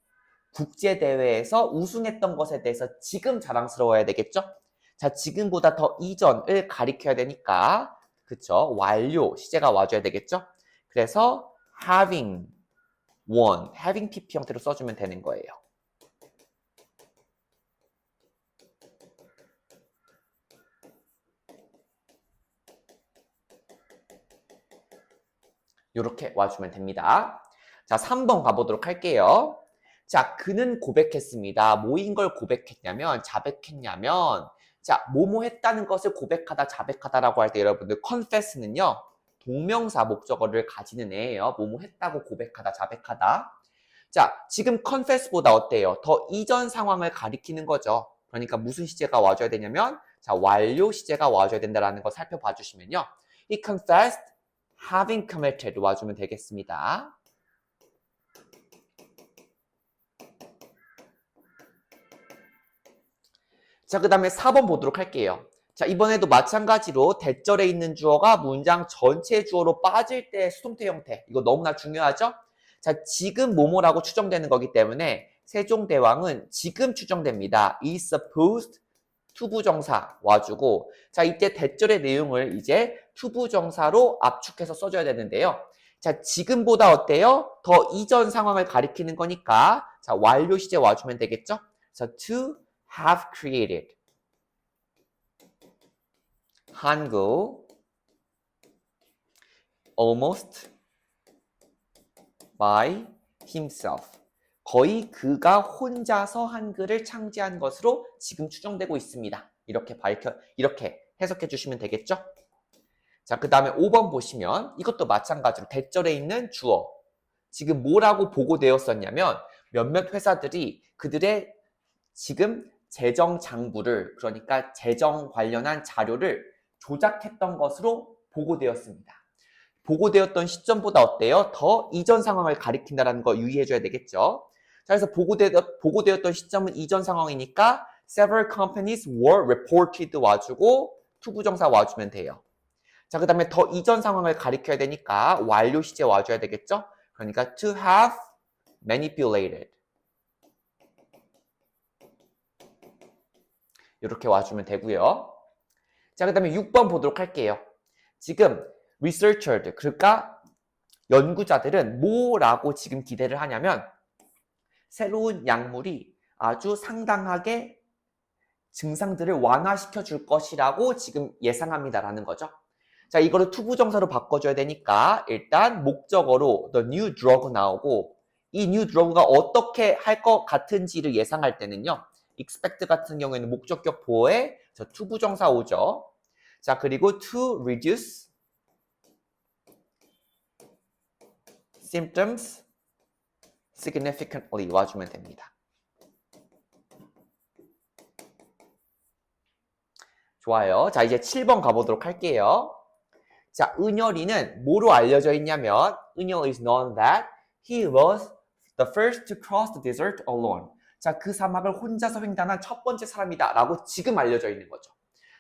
국제대회에서 우승했던 것에 대해서 지금 자랑스러워야 되겠죠? 자, 지금보다 더 이전을 가리켜야 되니까 그쵸? 완료 시제가 와줘야 되겠죠? 그래서 having won, having pp 형태로 써주면 되는 거예요. 이렇게 와주면 됩니다. 자, 3번 가보도록 할게요. 자, 그는 고백했습니다. 뭐인 걸 고백했냐면, 자백했냐면, 자, 뭐뭐 했다는 것을 고백하다, 자백하다라고 할 때 여러분들 confess는요, 동명사 목적어를 가지는 애예요. 뭐뭐 했다고 고백하다, 자백하다. 자, 지금 confess보다 어때요? 더 이전 상황을 가리키는 거죠. 그러니까 무슨 시제가 와줘야 되냐면, 자, 완료 시제가 와줘야 된다는 거 살펴봐 주시면요. He confessed having committed 와주면 되겠습니다. 자, 그 다음에 4번 보도록 할게요. 자, 이번에도 마찬가지로 대절에 있는 주어가 문장 전체 주어로 빠질 때 수동태 형태. 이거 너무나 중요하죠? 자, 지금 뭐뭐라고 추정되는 거기 때문에 세종대왕은 지금 추정됩니다. is supposed 투부정사 와주고 자, 이때 대절의 내용을 이제 투부정사로 압축해서 써줘야 되는데요. 자, 지금보다 어때요? 더 이전 상황을 가리키는 거니까 자, 완료 시제 와주면 되겠죠? 그래서 to have created 한국 almost by himself 거의 그가 혼자서 한글을 창제한 것으로 지금 추정되고 있습니다. 이렇게 해석해 주시면 되겠죠? 자, 그 다음에 5번 보시면 이것도 마찬가지로 대절에 있는 주어. 지금 뭐라고 보고되었었냐면 몇몇 회사들이 그들의 지금 재정 장부를 그러니까 재정 관련한 자료를 조작했던 것으로 보고되었습니다. 보고되었던 시점보다 어때요? 더 이전 상황을 가리킨다는 거 유의해줘야 되겠죠. 자, 그래서 보고되었던 시점은 이전 상황이니까 several companies were reported 와주고 투부정사 와주면 돼요. 자, 그 다음에 더 이전 상황을 가리켜야 되니까 완료 시제 와줘야 되겠죠? 그러니까 to have manipulated 이렇게 와주면 되고요. 자, 그 다음에 6번 보도록 할게요. 지금 researcher, 그러니까 연구자들은 뭐라고 지금 기대를 하냐면 새로운 약물이 아주 상당하게 증상들을 완화시켜 줄 것이라고 지금 예상합니다라는 거죠. 자, 이거를 투부정사로 바꿔줘야 되니까 일단 목적어로 the new drug 나오고 이 new drug가 어떻게 할 것 같은지를 예상할 때는요. expect 같은 경우에는 목적격 보어에 투부정사 오죠. 자, 그리고 to reduce symptoms significantly 와주면 됩니다. 좋아요. 자, 이제 7번 가보도록 할게요. 자, 은열이는 뭐로 알려져 있냐면 은열 is known that he was the first to cross the desert alone. 자, 그 사막을 혼자서 횡단한 첫 번째 사람이다 라고 지금 알려져 있는 거죠.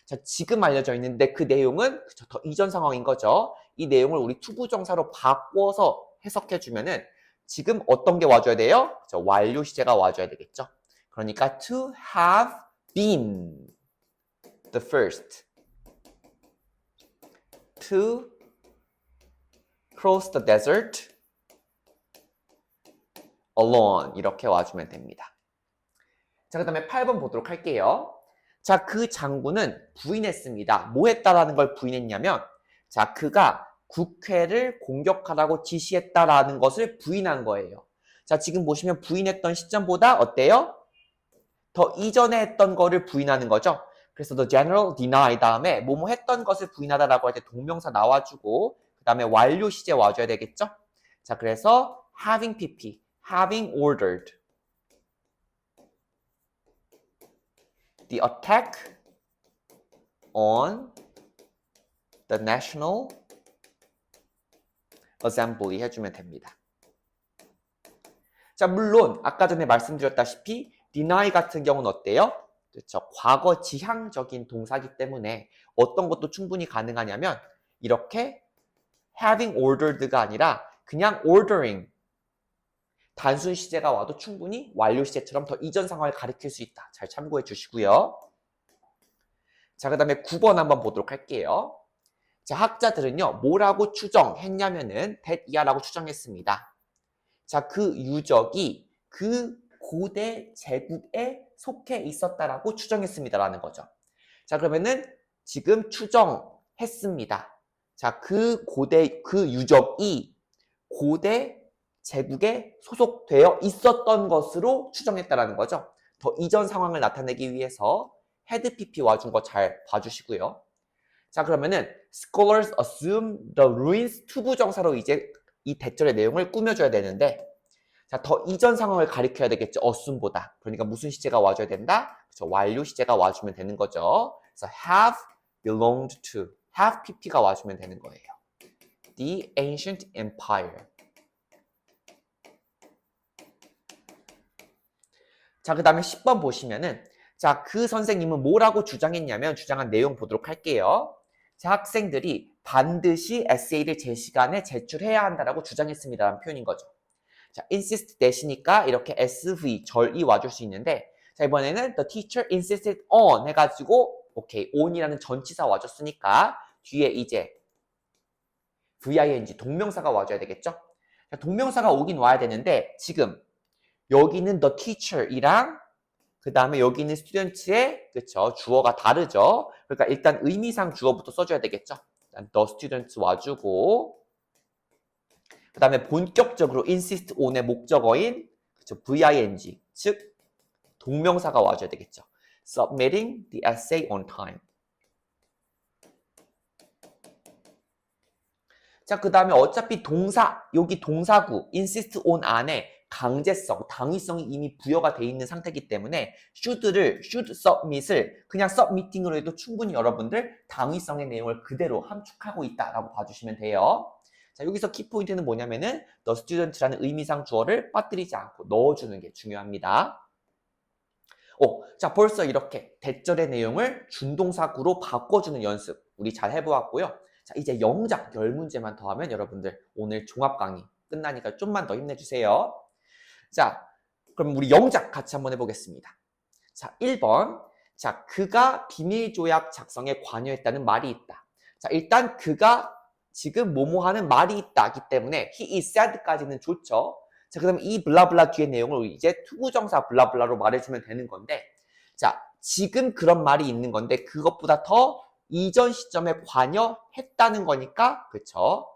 자, 지금 알려져 있는데 그 내용은 더 이전 상황인 거죠. 이 내용을 우리 투부정사로 바꿔서 해석해주면은 지금 어떤 게 와줘야 돼요? 자, 완료 시제가 와줘야 되겠죠. 그러니까 to have been the first to cross the desert alone 이렇게 와주면 됩니다. 자, 그 다음에 8번 보도록 할게요. 자, 그 장군은 부인했습니다. 뭐 했다라는 걸 부인했냐면 자, 그가 국회를 공격하라고 지시했다라는 것을 부인한 거예요. 자, 지금 보시면 부인했던 시점보다 어때요? 더 이전에 했던 거를 부인하는 거죠. 그래서 the general deny 다음에 뭐뭐 했던 것을 부인하다라고 할 때 동명사 나와주고 그 다음에 완료 시제 와줘야 되겠죠. 자, 그래서 having pp, having ordered the attack on the National Assembly 해주면 됩니다. 자, 물론 아까 전에 말씀드렸다시피 deny 같은 경우는 어때요? 그렇죠. 과거 지향적인 동사기 때문에 어떤 것도 충분히 가능하냐면 이렇게 having ordered가 아니라 그냥 ordering 단순 시제가 와도 충분히 완료 시제처럼 더 이전 상황을 가리킬 수 있다. 잘 참고해 주시고요. 자, 그 다음에 9번 한번 보도록 할게요. 자, 학자들은요, 뭐라고 추정했냐면은 that 이하라고 추정했습니다. 자, 그 유적이 그 고대 제국에 속해 있었다라고 추정했습니다라는 거죠. 자, 그러면은 지금 추정했습니다. 자, 그 유적이 고대 제국에 소속되어 있었던 것으로 추정했다라는 거죠. 더 이전 상황을 나타내기 위해서 헤드 PP 와준 거 잘 봐주시고요. 자, 그러면은 scholars assume the ruins 투부정사로 이제 이 대절의 내용을 꾸며줘야 되는데, 자, 더 이전 상황을 가리켜야 되겠죠. assume보다. 그러니까 무슨 시제가 와줘야 된다? 그렇죠. 완료 시제가 와주면 되는 거죠. 그래서 have belonged to, have pp가 와주면 되는 거예요. The ancient empire. 자, 그 다음에 10번 보시면은, 자, 그 선생님은 뭐라고 주장했냐면, 주장한 내용 보도록 할게요. 자, 학생들이 반드시 에세이를 제 시간에 제출해야 한다라고 주장했습니다라는 표현인 거죠. 자, insist 대시니까 이렇게 SV, 절이 와줄 수 있는데, 자, 이번에는 the teacher insisted on 해가지고, 오케이, on이라는 전치사 와줬으니까, 뒤에 이제 VING, 동명사가 와줘야 되겠죠? 자, 동명사가 오긴 와야 되는데, 지금, 여기는 the teacher이랑 그 다음에 여기 있는 student의 그쵸 주어가 다르죠. 그러니까 일단 의미상 주어부터 써줘야 되겠죠. 일단 the students 와주고 그 다음에 본격적으로 insist on의 목적어인 그쵸 VING 즉 동명사가 와줘야 되겠죠. submitting the essay on time. 자, 그 다음에 어차피 동사 여기 동사구 insist on 안에 강제성, 당위성이 이미 부여가 돼 있는 상태이기 때문에 should submit을 그냥 submitting으로 해도 충분히 여러분들 당위성의 내용을 그대로 함축하고 있다라고 봐주시면 돼요. 자, 여기서 키포인트는 뭐냐면은 the student라는 의미상 주어를 빠뜨리지 않고 넣어주는 게 중요합니다. 자, 벌써 이렇게 대절의 내용을 준동사구로 바꿔주는 연습 우리 잘 해보았고요. 자, 이제 영작 10문제만 더 하면 여러분들 오늘 종합 강의 끝나니까 좀만 더 힘내주세요. 자, 그럼 우리 영작 같이 한번 해보겠습니다. 자, 1번. 자, 그가 비밀조약 작성에 관여했다는 말이 있다. 자, 일단 그가 지금 뭐뭐 하는 말이 있다기 때문에 he is said까지는 좋죠. 자, 그 다음에 이 블라블라 뒤에 내용을 이제 투부정사 블라블라로 말해주면 되는 건데, 자, 지금 그런 말이 있는 건데 그것보다 더 이전 시점에 관여했다는 거니까, 그쵸?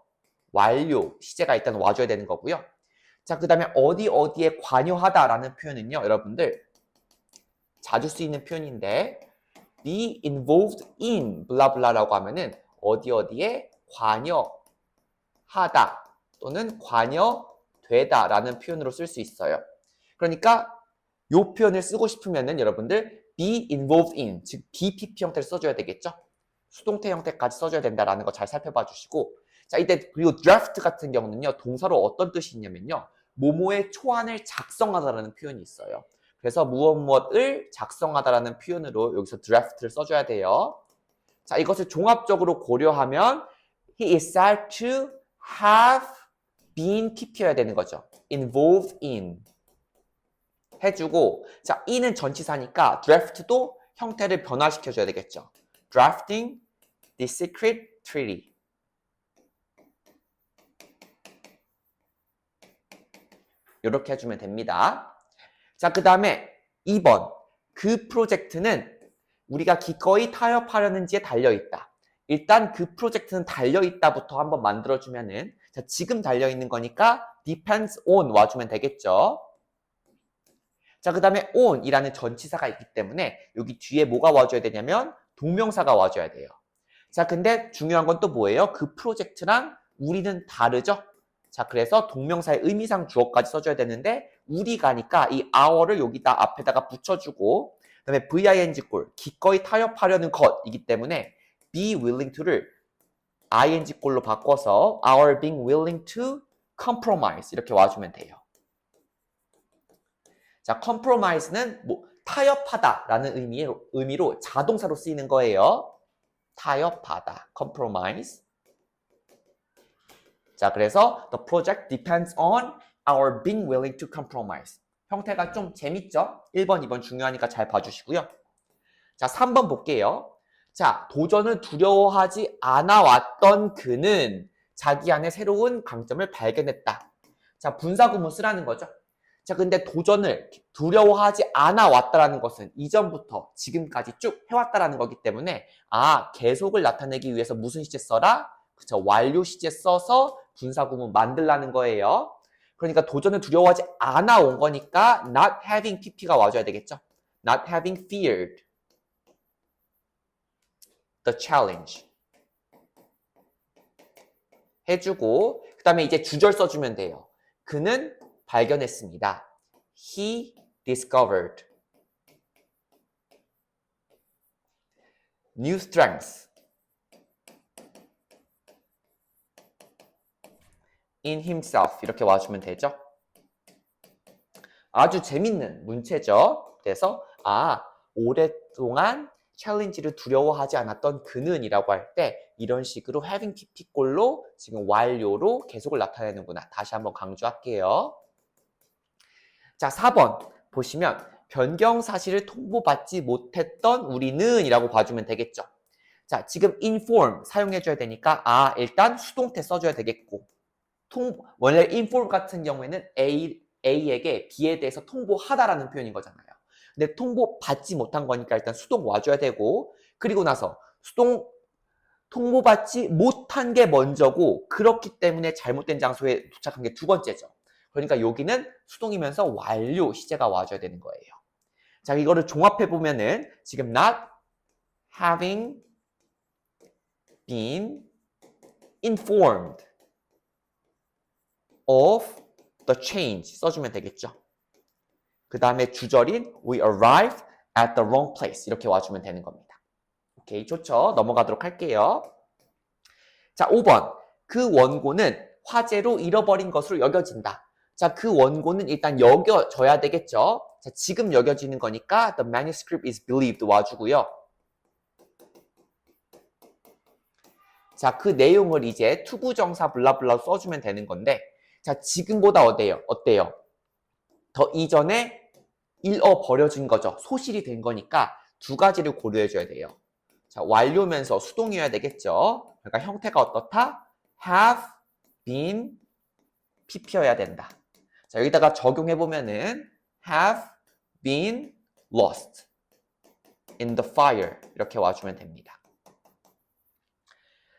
완료 시제가 일단 와줘야 되는 거고요. 자, 그 다음에 어디에 관여하다라는 표현은요, 여러분들 자주 쓰이는 표현인데 be involved in 블라블라라고 하면은 어디에 관여하다 또는 관여되다라는 표현으로 쓸 수 있어요. 그러니까 이 표현을 쓰고 싶으면은 여러분들 be involved in, 즉 BPP 형태를 써줘야 되겠죠. 수동태 형태까지 써줘야 된다라는 거 잘 살펴봐 주시고, 자, 이때 그리고 draft 같은 경우는요, 동사로 어떤 뜻이 있냐면요, 뭐뭐의 초안을 작성하다라는 표현이 있어요. 그래서 무엇을 작성하다라는 표현으로 여기서 draft를 써줘야 돼요. 자, 이것을 종합적으로 고려하면 he is said to have been PP여야 되는 거죠. involved in 해주고, 자, in은 전치사니까 draft도 형태를 변화시켜줘야 되겠죠. drafting the secret treaty. 이렇게 해주면 됩니다. 자, 그 다음에 2번. 그 프로젝트는 우리가 기꺼이 타협하려는지에 달려있다. 일단 그 프로젝트는 달려있다부터 한번 만들어주면은, 자, 지금 달려있는 거니까 depends on 와주면 되겠죠. 자, 그 다음에 on이라는 전치사가 있기 때문에 여기 뒤에 뭐가 와줘야 되냐면 동명사가 와줘야 돼요. 자, 근데 중요한 건 또 뭐예요? 그 프로젝트랑 우리는 다르죠? 자, 그래서 동명사의 의미상 주어까지 써줘야 되는데 우리가니까 이 our를 여기다 앞에다가 붙여주고, 그 다음에 VING 꼴 기꺼이 타협하려는 것이기 때문에 be willing to를 ing 꼴로 바꿔서 our being willing to compromise 이렇게 와주면 돼요. 자, compromise는 뭐 타협하다라는 의미로 자동사로 쓰이는 거예요. 타협하다, compromise. 자, 그래서 the project depends on our being willing to compromise. 형태가 좀 재밌죠? 1번, 2번 중요하니까 잘 봐주시고요. 자, 3번 볼게요. 자, 도전을 두려워하지 않아 왔던 그는 자기 안에 새로운 강점을 발견했다. 자, 분사구문 쓰라는 거죠. 자, 근데 도전을 두려워하지 않아 왔다라는 것은 이전부터 지금까지 쭉 해왔다라는 거기 때문에 계속을 나타내기 위해서 무슨 시제 써라? 그쵸, 완료 시제 써서 분사구문 만들라는 거예요. 그러니까 도전을 두려워하지 않아 온 거니까 not having pp가 와줘야 되겠죠. not having feared the challenge 해주고 그 다음에 이제 주절 써주면 돼요. 그는 발견했습니다. He discovered new strengths in himself 이렇게 와주면 되죠. 아주 재밌는 문체죠. 그래서 오랫동안 챌린지를 두려워하지 않았던 그는 이라고 할 때 이런 식으로 having pp꼴로 지금 완료로 계속을 나타내는구나. 다시 한번 강조할게요. 자, 4번 보시면 변경 사실을 통보받지 못했던 우리는 이라고 봐주면 되겠죠. 자, 지금 inform 사용해줘야 되니까 일단 수동태 써줘야 되겠고 원래 inform 같은 경우에는 A에게 B에 대해서 통보하다라는 표현인 거잖아요. 근데 통보받지 못한 거니까 일단 수동 와줘야 되고 그리고 나서 통보받지 못한 게 먼저고 그렇기 때문에 잘못된 장소에 도착한 게 두 번째죠. 그러니까 여기는 수동이면서 완료 시제가 와줘야 되는 거예요. 자, 이거를 종합해보면은 지금 not having been informed of the change 써주면 되겠죠. 그 다음에 주절인 we arrived at the wrong place 이렇게 와주면 되는 겁니다. 오케이, 좋죠. 넘어가도록 할게요. 자, 5번 그 원고는 화재로 잃어버린 것으로 여겨진다. 자, 그 원고는 일단 여겨져야 되겠죠. 자, 지금 여겨지는 거니까 the manuscript is believed 와주고요. 자, 그 내용을 이제 투부정사 블라블라 써주면 되는 건데 자, 지금보다 어때요? 더 이전에 잃어버려진 거죠. 소실이 된 거니까 두 가지를 고려해줘야 돼요. 자, 완료면서 수동이어야 되겠죠. 그러니까 형태가 어떻다? have been pp여야 된다. 자, 여기다가 적용해보면은 have been lost in the fire 이렇게 와주면 됩니다.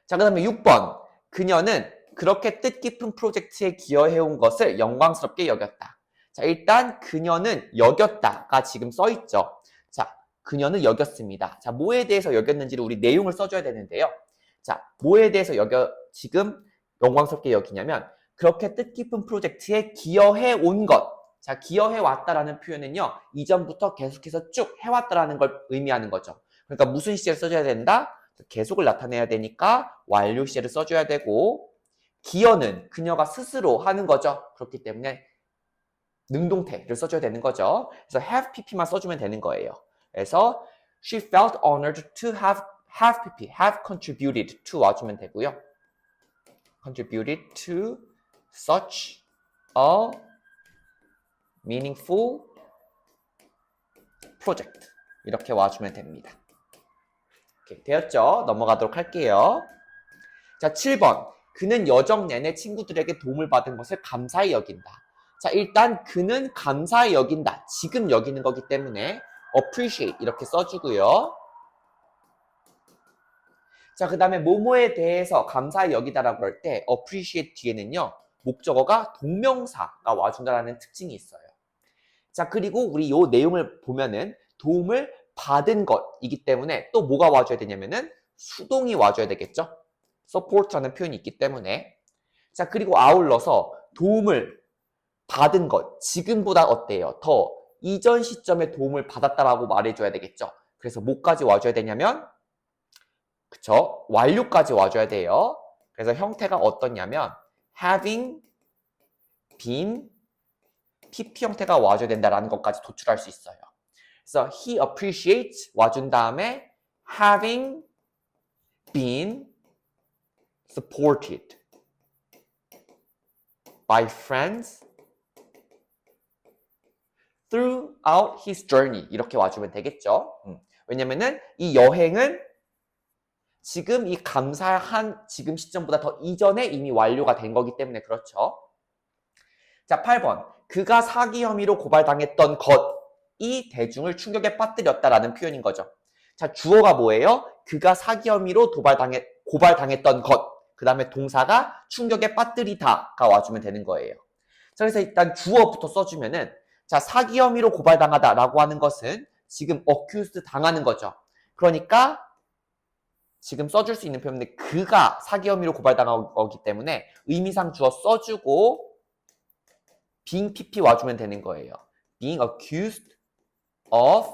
자, 그 다음에 6번 그녀는 그렇게 뜻깊은 프로젝트에 기여해온 것을 영광스럽게 여겼다. 자, 일단 그녀는 여겼다가 지금 써있죠. 자, 그녀는 여겼습니다. 자, 뭐에 대해서 여겼는지를 우리 내용을 써줘야 되는데요. 자, 뭐에 대해서 지금 영광스럽게 여기냐면 그렇게 뜻깊은 프로젝트에 기여해온 것. 자, 기여해왔다라는 표현은요. 이전부터 계속해서 쭉 해왔다라는 걸 의미하는 거죠. 그러니까 무슨 시제를 써줘야 된다? 계속을 나타내야 되니까 완료 시제를 써줘야 되고 기여는 그녀가 스스로 하는 거죠. 그렇기 때문에 능동태를 써줘야 되는 거죠. 그래서 have pp만 써주면 되는 거예요. 그래서 she felt honored to have pp, have contributed to 와주면 되고요. contributed to such a meaningful project 이렇게 와주면 됩니다. 오케이, 되었죠? 넘어가도록 할게요. 자, 7번 그는 여정 내내 친구들에게 도움을 받은 것을 감사히 여긴다. 자, 일단 그는 감사히 여긴다. 지금 여기는 거기 때문에 appreciate 이렇게 써주고요. 자, 그 다음에 뭐뭐에 대해서 감사히 여기다라고 할 때 appreciate 뒤에는요. 목적어가 동명사가 와준다라는 특징이 있어요. 자, 그리고 우리 요 내용을 보면은 도움을 받은 것이기 때문에 또 뭐가 와줘야 되냐면은 수동이 와줘야 되겠죠. support라는 표현이 있기 때문에. 자, 그리고 아울러서 도움을 받은 것, 지금보다 어때요? 더 이전 시점에 도움을 받았다라고 말해줘야 되겠죠. 그래서 뭐까지 와줘야 되냐면 그쵸? 완료까지 와줘야 돼요. 그래서 형태가 어떻냐면 having been PP 형태가 와줘야 된다라는 것까지 도출할 수 있어요. 그래서 he appreciates 와준 다음에 having been supported by friends throughout his journey 이렇게 와주면 되겠죠. 왜냐면은 이 여행은 지금 이 감사한 지금 시점보다 더 이전에 이미 완료가 된 거기 때문에 그렇죠. 자, 8번. 그가 사기 혐의로 고발당했던 것이 대중을 충격에 빠뜨렸다라는 표현인 거죠. 자, 주어가 뭐예요? 그가 사기 혐의로 고발당했던 것. 그 다음에 동사가 충격에 빠뜨리다가 와주면 되는 거예요. 자, 그래서 일단 주어부터 써주면은 자, 사기 혐의로 고발당하다라고 하는 것은 지금 accused 당하는 거죠. 그러니까 지금 써줄 수 있는 표현인데 그가 사기 혐의로 고발당한 거기 때문에 의미상 주어 써주고 being PP 와주면 되는 거예요. being accused of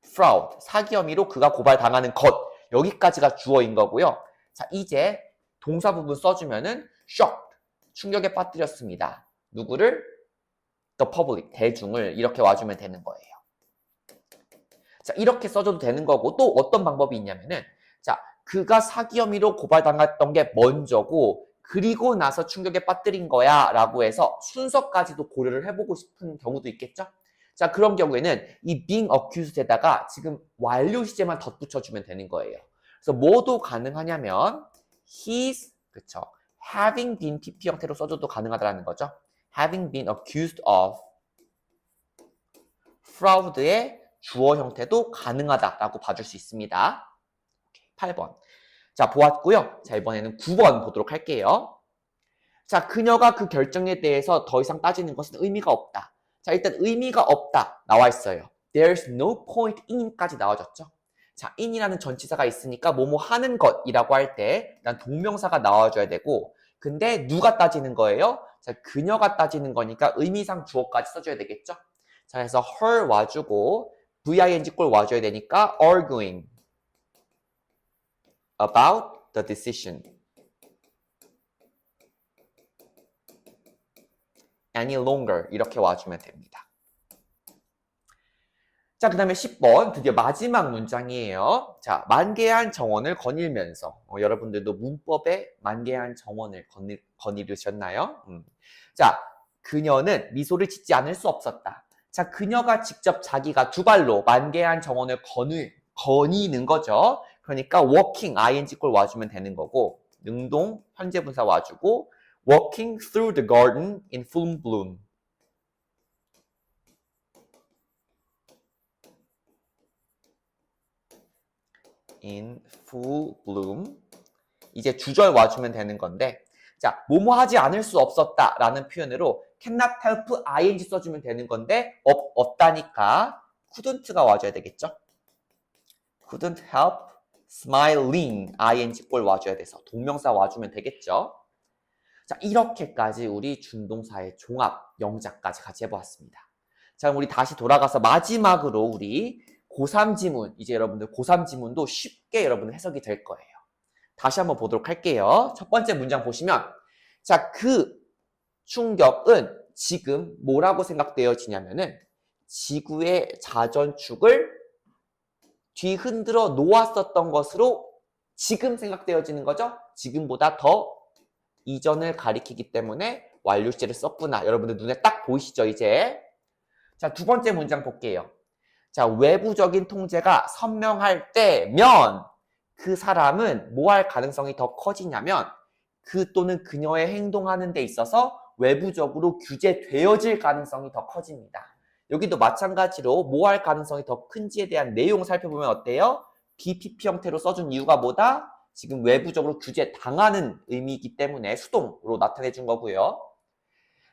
fraud. 사기 혐의로 그가 고발당하는 것. 여기까지가 주어인 거고요. 자, 이제 동사 부분 써주면은 shocked. 충격에 빠뜨렸습니다. 누구를? the public. 대중을 이렇게 와주면 되는 거예요. 자, 이렇게 써줘도 되는 거고 또 어떤 방법이 있냐면은 자, 그가 사기 혐의로 고발당했던 게 먼저고 그리고 나서 충격에 빠뜨린 거야 라고 해서 순서까지도 고려를 해보고 싶은 경우도 있겠죠? 자, 그런 경우에는 이 being accused에다가 지금 완료 시제만 덧붙여주면 되는 거예요. 그래서 뭐도 가능하냐면 he's, 그쵸, having been PP 형태로 써줘도 가능하다는 거죠. having been accused of fraud의 주어 형태도 가능하다라고 봐줄 수 있습니다. 8번. 자, 보았고요. 자, 이번에는 9번 보도록 할게요. 자, 그녀가 그 결정에 대해서 더 이상 따지는 것은 의미가 없다. 자, 일단 의미가 없다 나와 있어요. There's no point in까지 나와줬죠. 자, in이라는 전치사가 있으니까 뭐뭐 하는 것이라고 할 때 일단 동명사가 나와줘야 되고 근데 누가 따지는 거예요? 자, 그녀가 따지는 거니까 의미상 주어까지 써줘야 되겠죠. 자, 그래서 her 와주고 VING 꼴 와줘야 되니까 arguing about the decision any longer 이렇게 와주면 됩니다. 자, 그 다음에 10번 드디어 마지막 문장이에요. 자, 만개한 정원을 거닐면서 여러분들도 문법에 만개한 정원을 거닐으셨나요? 자, 그녀는 미소를 짓지 않을 수 없었다. 자, 그녀가 직접 자기가 두 발로 만개한 정원을 거니는 거죠. 그러니까 walking, ing 꼴 와주면 되는 거고 능동, 현재 분사 와주고 walking through the garden in full bloom. in full bloom. 이제 주절 와주면 되는 건데 자, 뭐뭐 하지 않을 수 없었다 라는 표현으로 cannot help ing 써주면 되는 건데 없다니까 couldn't가 와줘야 되겠죠. couldn't help smiling ing 꼴 와줘야 돼서 동명사 와주면 되겠죠. 자, 이렇게까지 우리 준동사의 종합 영작까지 같이 해보았습니다. 자, 그럼 우리 다시 돌아가서 마지막으로 우리 고3 지문, 이제 여러분들 고3 지문도 쉽게 여러분들 해석이 될 거예요. 다시 한번 보도록 할게요. 첫 번째 문장 보시면 자, 그 충격은 지금 뭐라고 생각되어지냐면은 지구의 자전축을 뒤흔들어 놓았었던 것으로 지금 생각되어지는 거죠. 지금보다 더 이전을 가리키기 때문에 완료 시제를 썼구나. 여러분들 눈에 딱 보이시죠, 이제? 자, 두 번째 문장 볼게요. 자, 외부적인 통제가 선명할 때면 그 사람은 뭐 할 가능성이 더 커지냐면 그 또는 그녀의 행동하는 데 있어서 외부적으로 규제되어질 가능성이 더 커집니다. 여기도 마찬가지로 뭐 할 가능성이 더 큰지에 대한 내용 살펴보면 어때요? BPP 형태로 써준 이유가 뭐다? 지금 외부적으로 규제당하는 의미이기 때문에 수동으로 나타내 준 거고요.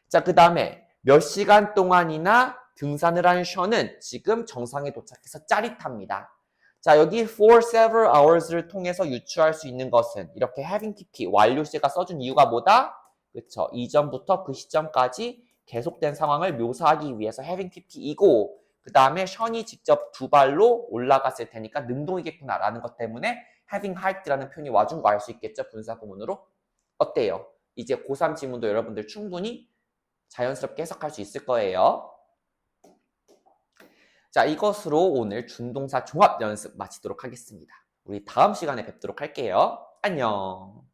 자, 그 다음에 몇 시간 동안이나 등산을 한 셔는 지금 정상에 도착해서 짜릿합니다. 자, 여기 for several hours를 통해서 유추할 수 있는 것은 이렇게 having PP, 완료 시제가 써준 이유가 뭐다? 그쵸. 이전부터 그 시점까지 계속된 상황을 묘사하기 위해서 having PP이고 그 다음에 션이 직접 두 발로 올라갔을 테니까 능동이겠구나 라는 것 때문에 having heart라는 표현이 와준 거 알 수 있겠죠? 분사 구문으로. 어때요? 이제 고3 지문도 여러분들 충분히 자연스럽게 해석할 수 있을 거예요. 자, 이것으로 오늘 준동사 종합 연습 마치도록 하겠습니다. 우리 다음 시간에 뵙도록 할게요. 안녕.